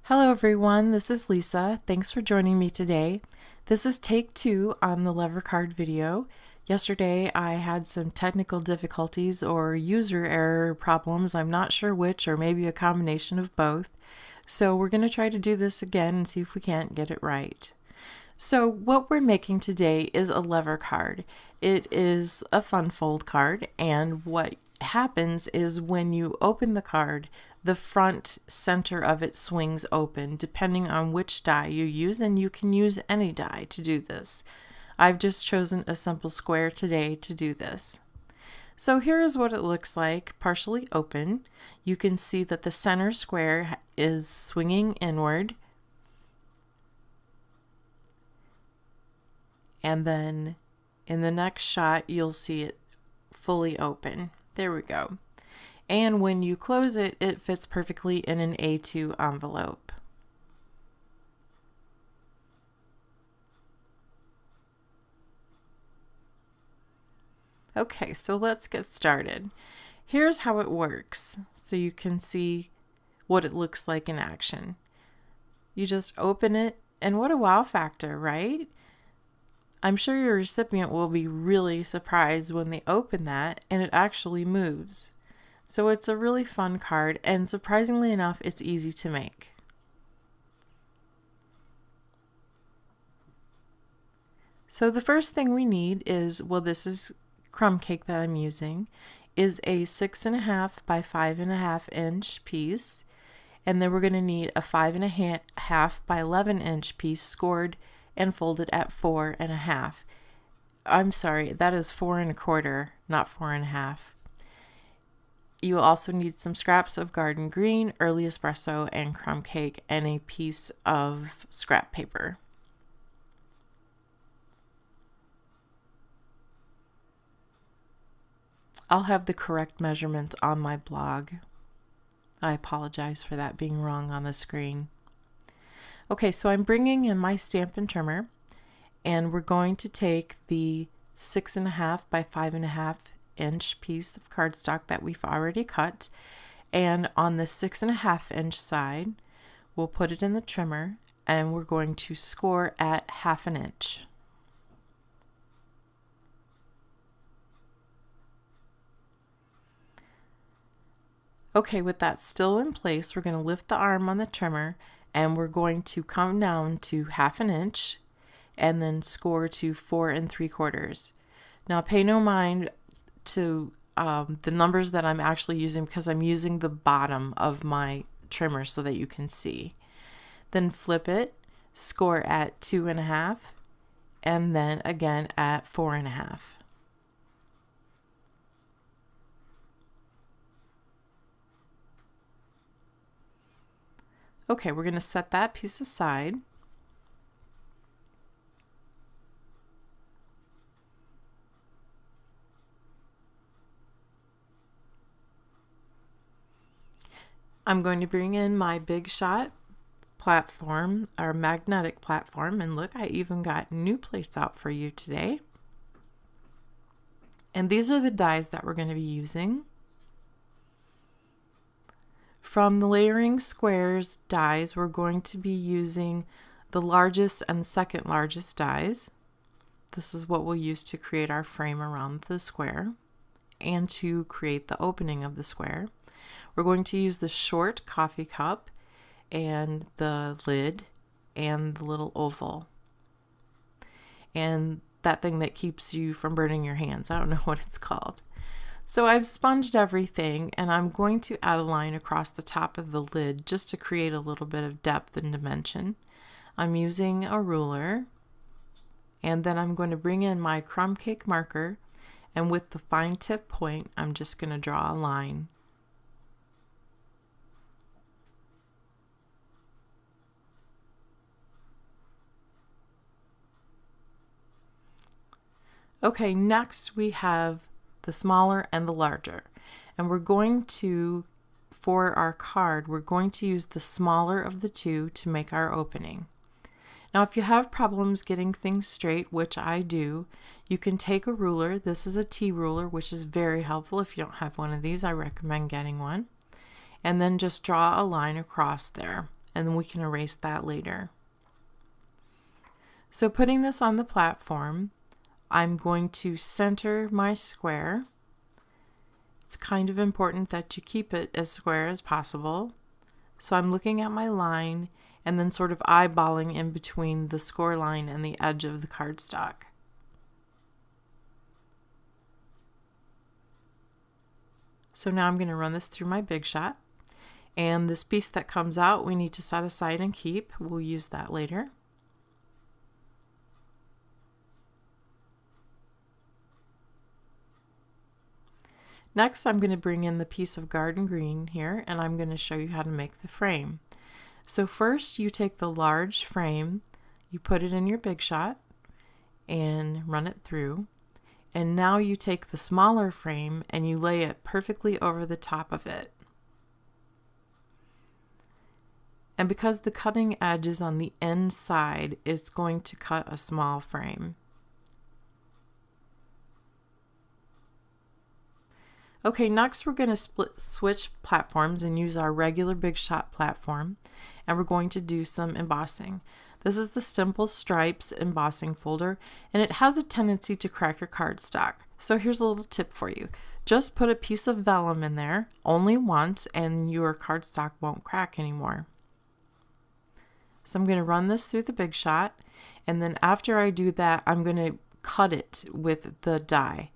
Hello everyone, this is Lisa. Thanks for joining me today. This is take 2 on the lever card video. Yesterday I had some technical difficulties or user error problems. I'm not sure which, or maybe a combination of both. So we're going to try to do this again and see if we can't get it right. So what we're making today is a lever card. It is a fun fold card, and what happens is when you open the card, the front center of it swings open depending on which die you use, and you can use any die to do this. I've just chosen a simple square today to do this. So here is what it looks like partially open. You can see that the center square is swinging inward, and then in the next shot you'll see it fully open. There we go. And when you close it, it fits perfectly in an A2 envelope. Okay, so let's get started. Here's how it works, so you can see what it looks like in action. You just open it, and what a wow factor, right? I'm sure your recipient will be really surprised when they open that and it actually moves. So it's a really fun card, and surprisingly enough, it's easy to make. So the first thing we need is, well, this is crumb cake that I'm using, is a 6.5 by 5.5 inch piece. And then we're going to need a 5.5 by 11 inch piece scored and folded at 4.5. I'm sorry, that is 4.25, not 4.5. You will also need some scraps of garden green, early espresso, and crumb cake, and a piece of scrap paper. I'll have the correct measurements on my blog. I apologize for that being wrong on the screen. Okay, so I'm bringing in my Stampin' Trimmer, and we're going to take the 6.5 by 5.5 inch piece of cardstock that we've already cut, and on the 6.5 inch side we'll put it in the trimmer, and we're going to score at 1/2 inch. Okay, with that still in place, we're going to lift the arm on the trimmer, and we're going to come down to 1/2 inch and then score to 4 3/4. Now pay no mind to the numbers that I'm actually using, because I'm using the bottom of my trimmer so that you can see. Then flip it, score at 2.5, and then again at 4.5. Okay, we're going to set that piece aside. I'm going to bring in my Big Shot platform, or magnetic platform, and look, I even got new plates out for you today. And these are the dies that we're going to be using. From the layering squares dies, we're going to be using the largest and second largest dies. This is what we'll use to create our frame around the square and to create the opening of the square. We're going to use the short coffee cup and the lid and the little oval and that thing that keeps you from burning your hands. I don't know what it's called. So I've sponged everything, and I'm going to add a line across the top of the lid just to create a little bit of depth and dimension. I'm using a ruler, and then I'm going to bring in my crumb cake marker, and with the fine tip point I'm just going to draw a line. Okay, next we have the smaller and the larger, and we're going to, for our card, we're going to use the smaller of the two to make our opening. Now if you have problems getting things straight, which I do, you can take a ruler. This is a T ruler, which is very helpful. If you don't have one of these, I recommend getting one. And then just draw a line across there. and then we can erase that later. So putting this on the platform, I'm going to center my square. It's kind of important that you keep it as square as possible. So I'm looking at my line and then sort of eyeballing in between the score line and the edge of the cardstock. So now I'm going to run this through my Big Shot, and this piece that comes out we need to set aside and keep. We'll use that later. Next, I'm going to bring in the piece of garden green here, and I'm going to show you how to make the frame. So first you take the large frame, you put it in your Big Shot and run it through, and now you take the smaller frame and you lay it perfectly over the top of it. And because the cutting edge is on the inside, it's going to cut a small frame. Okay, next we're going to switch platforms and use our regular Big Shot platform, and we're going to do some embossing. This is the Simple Stripes embossing folder, and it has a tendency to crack your cardstock. So here's a little tip for you. Just put a piece of vellum in there only once and your cardstock won't crack anymore. So I'm going to run this through the Big Shot, and then after I do that, I'm going to cut it with the die.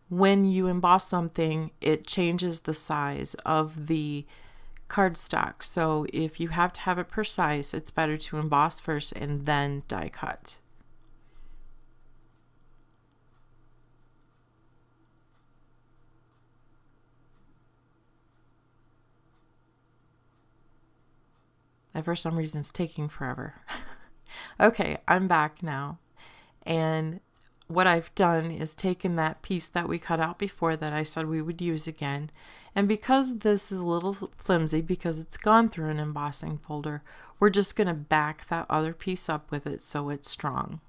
When you emboss something, it changes the size of the cardstock. So if you have to have it precise, it's better to emboss first and then die cut. And for some reason, it's taking forever. Okay, I'm back now. And what I've done is taken that piece that we cut out before that I said we would use again, and because this is a little flimsy because it's gone through an embossing folder, we're just going to back that other piece up with it so it's strong.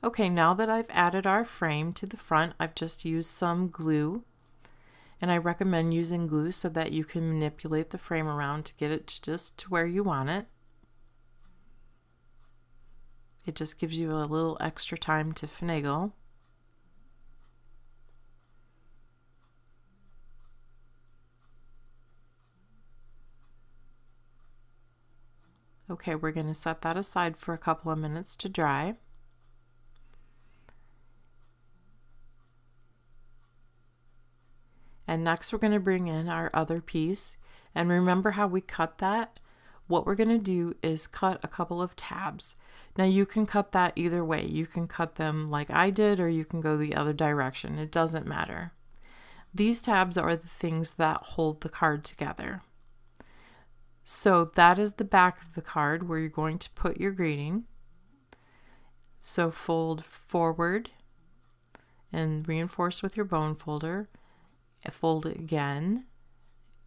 Okay, now that I've added our frame to the front, I've just used some glue, and I recommend using glue so that you can manipulate the frame around to get it just to where you want it. It just gives you a little extra time to finagle. Okay, we're going to set that aside for a couple of minutes to dry. And next we're going to bring in our other piece. And remember how we cut that? What we're going to do is cut a couple of tabs. Now you can cut that either way. You can cut them like I did, or you can go the other direction. It doesn't matter. These tabs are the things that hold the card together. So that is the back of the card where you're going to put your greeting. So fold forward and reinforce with your bone folder. Fold it again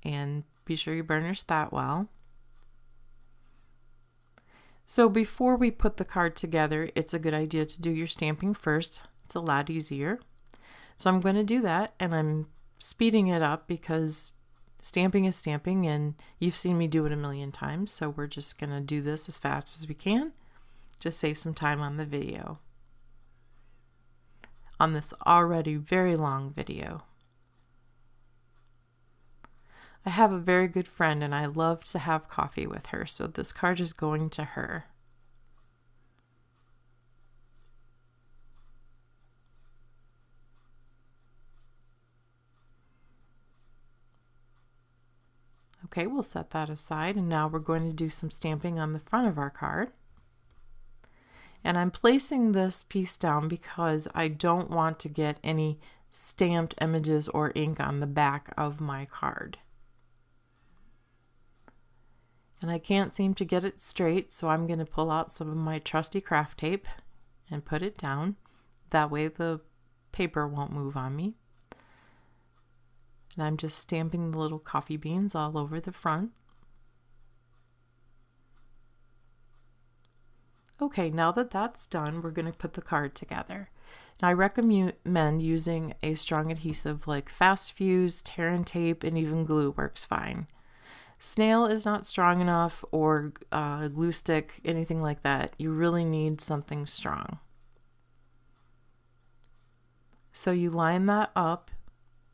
and be sure you burnish that well. So before we put the card together, it's a good idea to do your stamping first. It's a lot easier. So I'm going to do that, and I'm speeding it up because stamping is stamping and you've seen me do it a million times. So we're just going to do this as fast as we can. Just save some time on the video. On this already very long video. I have a very good friend and I love to have coffee with her, so this card is going to her. Okay, we'll set that aside, and now we're going to do some stamping on the front of our card. And I'm placing this piece down because I don't want to get any stamped images or ink on the back of my card. And I can't seem to get it straight, so I'm going to pull out some of my trusty craft tape and put it down. That way the paper won't move on me. And I'm just stamping the little coffee beans all over the front. Okay, now that that's done, we're going to put the card together. And I recommend using a strong adhesive like Fast Fuse, Tear and Tape, and even glue works fine. Snail is not strong enough, or glue stick, anything like that. You really need something strong. So you line that up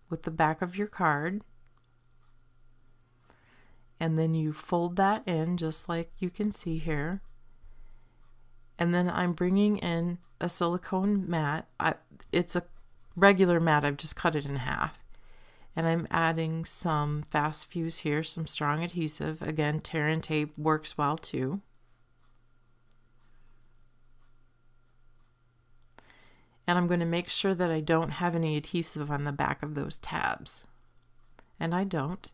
with the back of your card, and then you fold that in just like you can see here. And then I'm bringing in a silicone mat. It's a regular mat, I've just cut it in half. And I'm adding some Fast Fuse here, some strong adhesive. Again, Tear and Tape works well too. And I'm going to make sure that I don't have any adhesive on the back of those tabs. And I don't.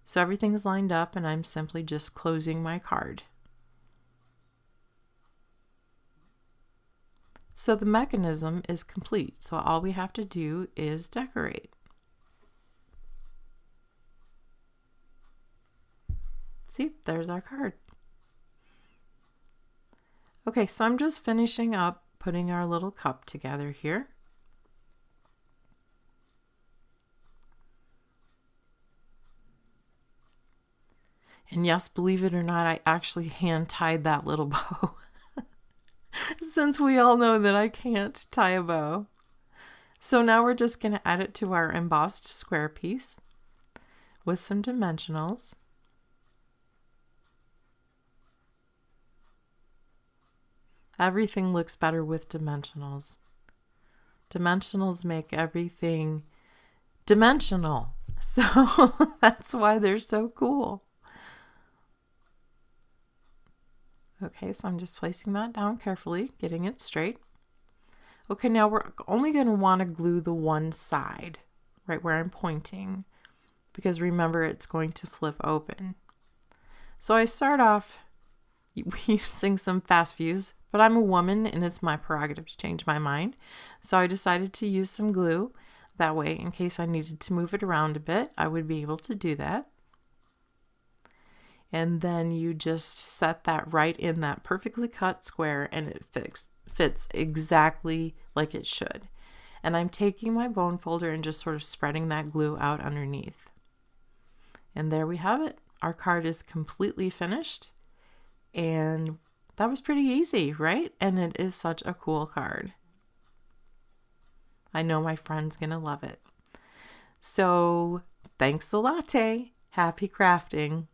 So everything's lined up, and I'm simply just closing my card. So the mechanism is complete. So all we have to do is decorate. See, there's our card. Okay, so I'm just finishing up putting our little cup together here. And yes, believe it or not, I actually hand tied that little bow. Since we all know that I can't tie a bow. So now we're just going to add it to our embossed square piece with some dimensionals. Everything looks better with dimensionals. Dimensionals make everything dimensional. So that's why they're so cool. Okay, so I'm just placing that down carefully, getting it straight. Okay, now we're only going to want to glue the one side, right where I'm pointing, because remember it's going to flip open. So I start off using some Fast Fuse, but I'm a woman and it's my prerogative to change my mind. So I decided to use some glue. That way, in case I needed to move it around a bit, I would be able to do that. And then you just set that right in that perfectly cut square, and it fits exactly like it should. And I'm taking my bone folder and just sort of spreading that glue out underneath. And there we have it. Our card is completely finished. And that was pretty easy, right? And it is such a cool card. I know my friend's gonna love it. So thanks a latte. Happy crafting.